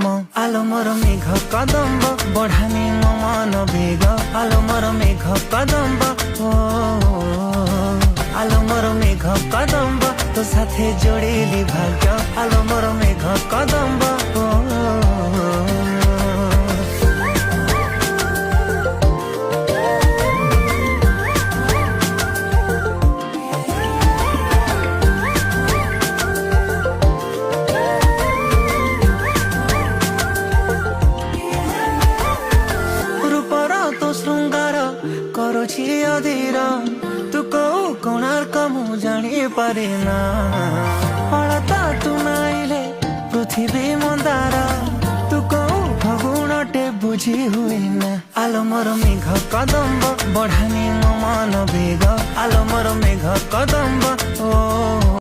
म आलो मोर मेघ कदम्ब बढानी म मन बेग आलो मोर मेघ कदम्ब ओ आलो मोर मेघ कदम्ब तो साथे जोडिली भाग्य आलो मोर मेघ कदम्ब ओ କରୁଛି ଅଧୀର ତୁ କୋଉ କୋଣାର୍କ ମୁଁ ଜାଣିପାରେ ନା ହଳତା ତୁ ନାଇଲେ ପୃଥିବୀ ମନ୍ଦାର ତୁ କୋଉ ଫଗୁଣଟେ ବୁଝି ହୁଏ ନା ଆଲୋ ମୋର ମେଘ କଦମ୍ବ ବଢାନି ମୋ ମନ ବେଗ ଆଲୋ ମୋର ମେଘ କଦମ୍ବ ଓ